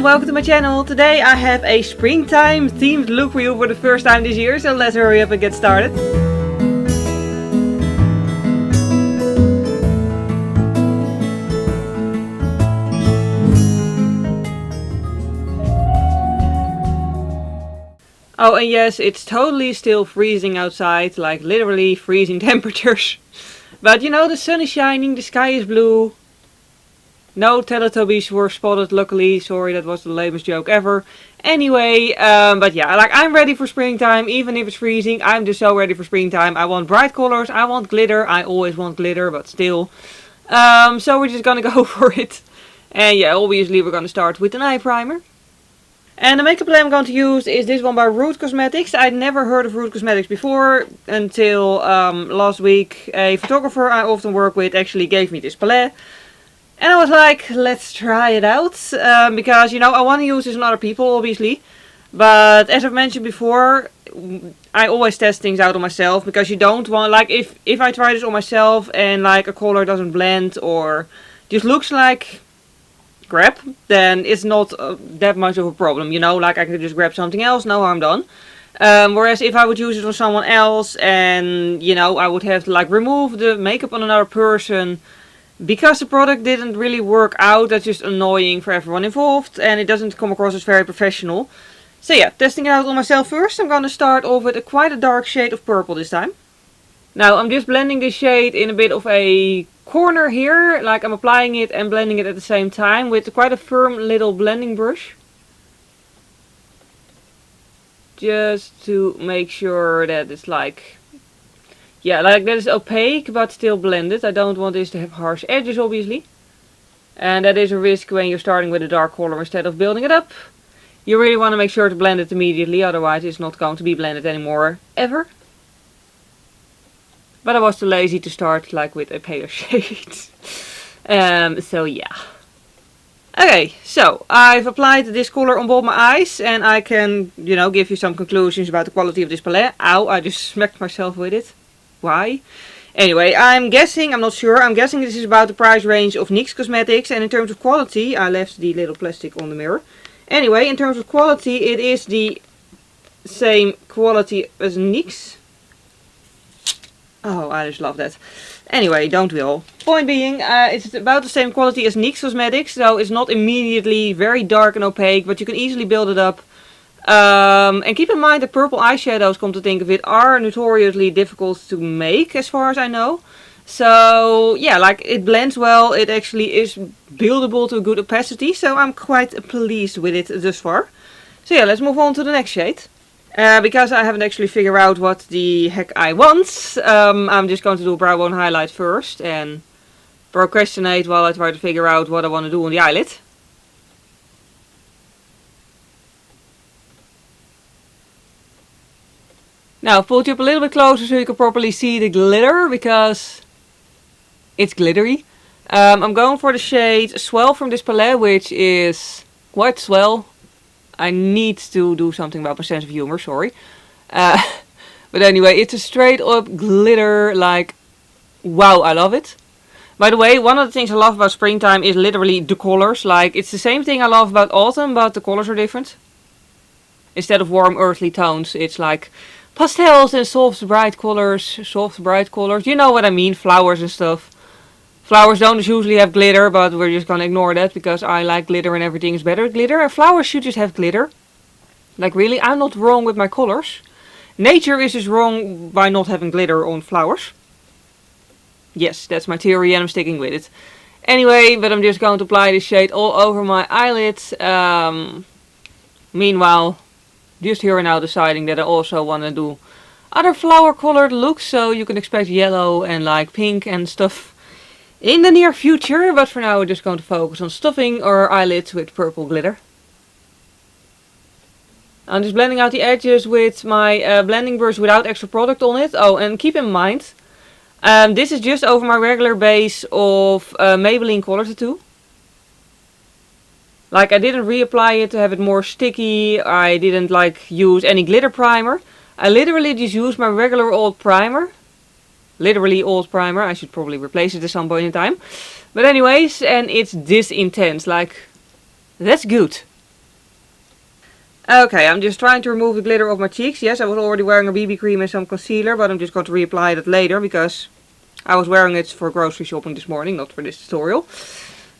and welcome to my channel. Today I have a springtime themed look for you for the first time this year, so let's hurry up and get started. Oh, and yes, it's totally still freezing outside, like literally freezing temperatures. But you know, the sun is shining, the sky is blue. No Teletubbies were spotted, luckily. Sorry, that was the lamest joke ever. Anyway, but yeah, like I'm ready for springtime, even if it's freezing. I'm just so ready for springtime. I want bright colors, I want glitter. I always want glitter, but still. So we're just gonna go for it. And yeah, obviously we're gonna start with an eye primer. And the makeup palette I'm going to use is this one by Root Cosmetics. I'd never heard of Root Cosmetics before until last week. A photographer I often work with actually gave me this palette. And I was like, let's try it out, because, you know, I want to use this on other people, obviously. But as I've mentioned before, I always test things out on myself, because you don't want, like, if I try this on myself and, like, a color doesn't blend or just looks like crap, then it's not that much of a problem, you know, like I could just grab something else, no harm done. Whereas if I would use it on someone else and, you know, I would have to, like, remove the makeup on another person, because the product didn't really work out, that's just annoying for everyone involved and it doesn't come across as very professional. So yeah, testing it out on myself first. I'm going to start off with quite a dark shade of purple this time. Now I'm just blending this shade in a bit of a corner here, like I'm applying it and blending it at the same time with quite a firm little blending brush. Just to make sure that it's like... yeah, like that is opaque but still blended. I don't want this to have harsh edges, obviously. And that is a risk when you're starting with a dark color instead of building it up. You really want to make sure to blend it immediately, otherwise it's not going to be blended anymore, ever. But I was too lazy to start like with a paler shade. So yeah. Okay, so I've applied this color on both my eyes and I can, you know, give you some conclusions about the quality of this palette. Ow, I just smacked myself with it. Why? Anyway, I'm guessing, I'm not sure, I'm guessing this is about the price range of NYX Cosmetics, and in terms of quality, I left the little plastic on the mirror. Anyway, in terms of quality, it is the same quality as NYX. Oh, I just love that. Anyway, don't we all? Point being, it's about the same quality as NYX Cosmetics, so it's not immediately very dark and opaque, but you can easily build it up. And keep in mind that purple eyeshadows, come to think of it, are notoriously difficult to make as far as I know. So yeah, like it blends well, it actually is buildable to a good opacity, so I'm quite pleased with it thus far. So yeah, let's move on to the next shade. Because I haven't actually figured out what the heck I want, I'm just going to do a brow bone highlight first and procrastinate while I try to figure out what I want to do on the eyelid. Now I've pulled you up a little bit closer so you can properly see the glitter, because it's glittery. I'm going for the shade Swell from this palette, which is quite swell. I need to do something about my sense of humor, sorry. But anyway, it's a straight up glitter, like, wow, I love it. By the way, one of the things I love about springtime is literally the colors. Like, it's the same thing I love about autumn, but the colors are different. Instead of warm earthly tones, it's like pastels and soft bright colors, you know what I mean, flowers and stuff. Flowers don't usually have glitter, but we're just gonna ignore that because I like glitter and everything is better with glitter. And flowers should just have glitter. Like really, I'm not wrong with my colors. Nature is just wrong by not having glitter on flowers. Yes, that's my theory and I'm sticking with it. Anyway, but I'm just going to apply this shade all over my eyelids. Meanwhile, just here and now deciding that I also want to do other flower colored looks, so you can expect yellow and like pink and stuff in the near future, but for now we're just going to focus on stuffing our eyelids with purple glitter. I'm just blending out the edges with my blending brush without extra product on it. Oh, and keep in mind, this is just over my regular base of Maybelline Color Tattoo. Like, I didn't reapply it to have it more sticky. I didn't like use any glitter primer. I literally just used my regular old primer. Literally old primer. I should probably replace it at some point in time. But anyways, and it's this intense. Like, that's good. Okay, I'm just trying to remove the glitter off my cheeks. Yes, I was already wearing a BB cream and some concealer, but I'm just going to reapply that later because I was wearing it for grocery shopping this morning, not for this tutorial.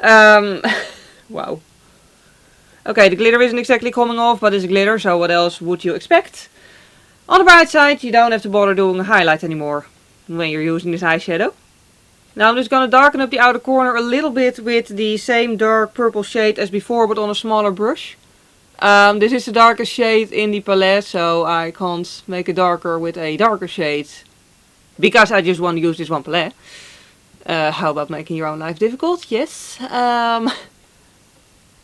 Wow. Okay, the glitter isn't exactly coming off, but it's glitter, so what else would you expect? On the bright side, you don't have to bother doing a highlight anymore when you're using this eyeshadow. Now I'm just going to darken up the outer corner a little bit with the same dark purple shade as before, but on a smaller brush. This is the darkest shade in the palette, so I can't make it darker with a darker shade. Because I just want to use this one palette. How about making your own life difficult? Yes.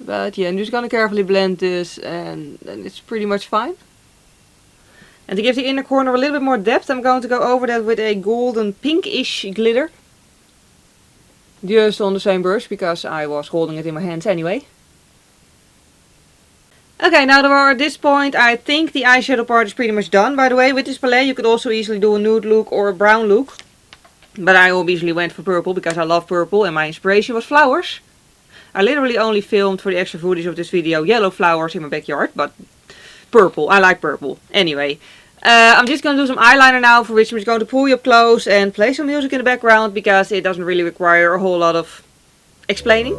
But yeah, I'm just going to carefully blend this and then it's pretty much fine. And to give the inner corner a little bit more depth, I'm going to go over that with a golden pinkish glitter. Just on the same brush, because I was holding it in my hands anyway. Okay, now that we're at this point, I think the eyeshadow part is pretty much done. By the way, with this palette you could also easily do a nude look or a brown look. But I obviously went for purple, because I love purple and my inspiration was flowers. I literally only filmed for the extra footage of this video yellow flowers in my backyard, but purple, I like purple. Anyway, I'm just going to do some eyeliner now, for which I'm just going to pull you up close and play some music in the background, because it doesn't really require a whole lot of explaining.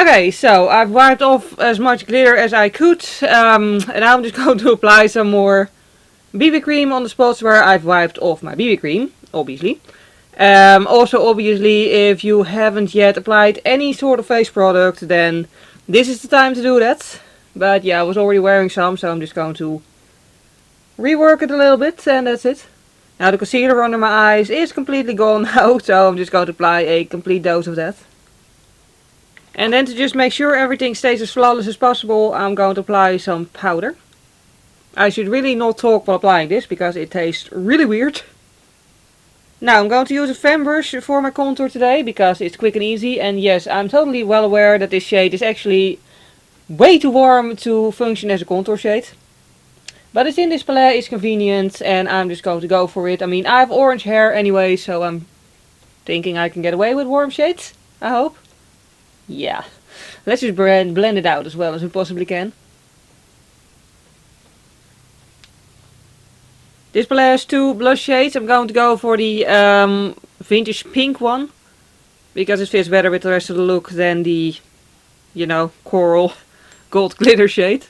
Okay, so I've wiped off as much glitter as I could, and now I'm just going to apply some more BB cream on the spots where I've wiped off my BB cream, obviously. Also, obviously, if you haven't yet applied any sort of face product, then this is the time to do that. But yeah, I was already wearing some, so I'm just going to rework it a little bit, and that's it. Now the concealer under my eyes is completely gone now, so I'm just going to apply a complete dose of that. And then to just make sure everything stays as flawless as possible, I'm going to apply some powder. I should really not talk while applying this, because it tastes really weird. Now I'm going to use a fan brush for my contour today, because it's quick and easy. And yes, I'm totally well aware that this shade is actually way too warm to function as a contour shade. But it's in this palette, it's convenient, and I'm just going to go for it. I mean, I have orange hair anyway, so I'm thinking I can get away with warm shades, I hope. Yeah, let's just blend it out as well as we possibly can. This palette has two blush shades. I'm going to go for the vintage pink one, because it fits better with the rest of the look than the, you know, coral gold glitter shade.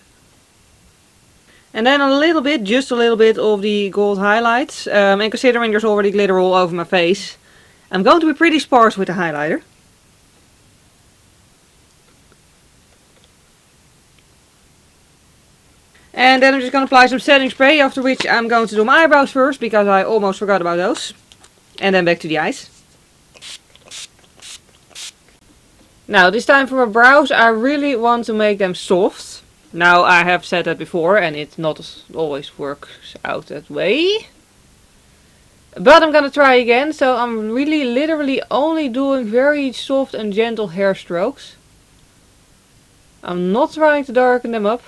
And then a little bit, just a little bit of the gold highlights. And considering there's already glitter all over my face, I'm going to be pretty sparse with the highlighter. And then I'm just going to apply some setting spray, after which I'm going to do my eyebrows first, because I almost forgot about those. And then back to the eyes. Now this time for my brows, I really want to make them soft. Now I have said that before and it not always works out that way. But I'm going to try again, so I'm really literally only doing very soft and gentle hair strokes. I'm not trying to darken them up.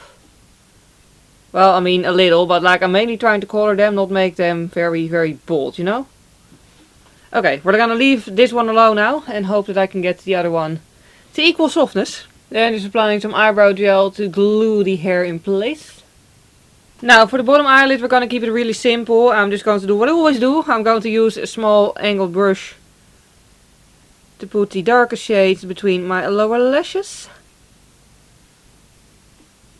Well, I mean a little, but like I'm mainly trying to color them, not make them very, very bold, you know? Okay, we're gonna leave this one alone now and hope that I can get the other one to equal softness. Then just applying some eyebrow gel to glue the hair in place. Now for the bottom eyelid we're gonna keep it really simple. I'm just going to do what I always do. I'm going to use a small angled brush to put the darker shades between my lower lashes.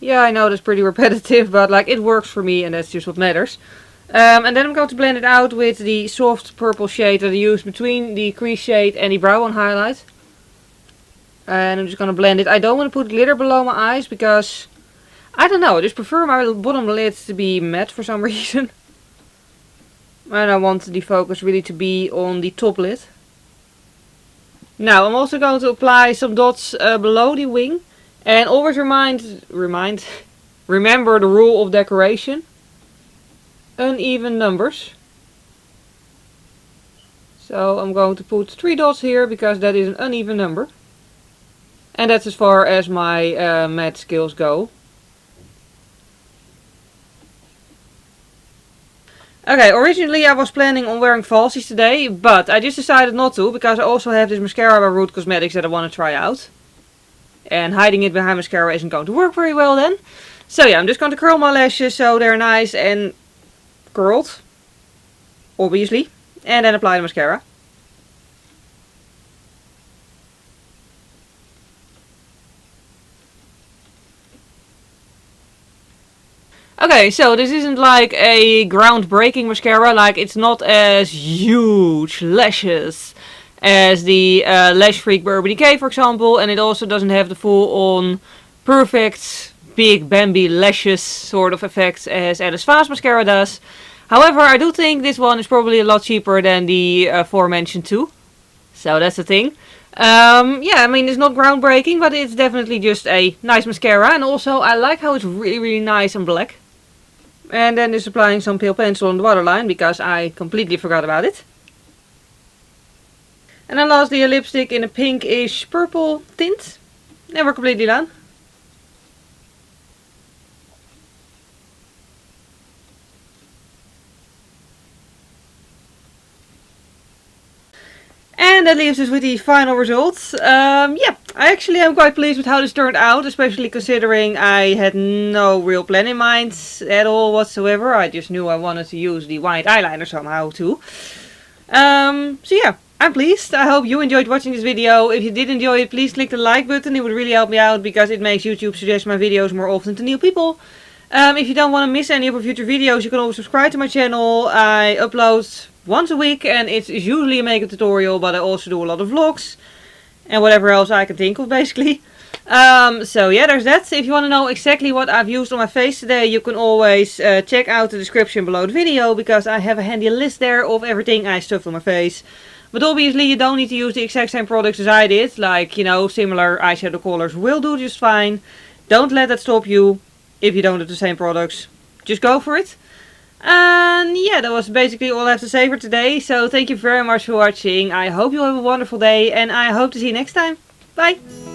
Yeah, I know that's pretty repetitive, but like it works for me and that's just what matters. And then I'm going to blend it out with the soft purple shade that I used between the crease shade and the brow on highlight. And I'm just going to blend it. I don't want to put glitter below my eyes because, I don't know, I just prefer my bottom lid to be matte for some reason. And I want the focus really to be on the top lid. Now I'm also going to apply some dots below the wing. And always remember the rule of decoration. Uneven numbers. So I'm going to put 3 dots here because that is an uneven number. And that's as far as my matte skills go. Okay, originally I was planning on wearing falsies today, but I just decided not to because I also have this mascara by Root Cosmetics that I want to try out. And hiding it behind mascara isn't going to work very well then. So yeah, I'm just going to curl my lashes so they're nice and curled, obviously, and then apply the mascara. Okay, so this isn't like a groundbreaking mascara, like it's not as huge lashes as the Lash Freak by Urban Decay, for example, and it also doesn't have the full-on perfect big Bambi lashes sort of effect as Anastasia mascara does. However, I do think this one is probably a lot cheaper than the aforementioned two. So that's the thing. Yeah, I mean, it's not groundbreaking, but it's definitely just a nice mascara. And also, I like how it's really nice and black. And then just applying some pale pencil on the waterline, because I completely forgot about it. And then lastly, a lipstick in a pinkish purple tint. And we're completely done. And that leaves us with the final results. Yeah, I actually am quite pleased with how this turned out, especially considering I had no real plan in mind at all whatsoever. I just knew I wanted to use the white eyeliner somehow too. So yeah, I'm pleased. I hope you enjoyed watching this video. If you did enjoy it, please click the like button. It would really help me out because it makes YouTube suggest my videos more often to new people. If you don't want to miss any of my future videos, you can always subscribe to my channel. I upload once a week and it's usually a makeup tutorial, but I also do a lot of vlogs and whatever else I can think of basically. So yeah, there's that. If you want to know exactly what I've used on my face today, you can always check out the description below the video, because I have a handy list there of everything I stuffed on my face. But obviously you don't need to use the exact same products as I did, like, you know, similar eyeshadow colors will do just fine. Don't let that stop you if you don't have the same products. Just go for it. And yeah, that was basically all I have to say for today. So thank you very much for watching. I hope you have a wonderful day and I hope to see you next time. Bye!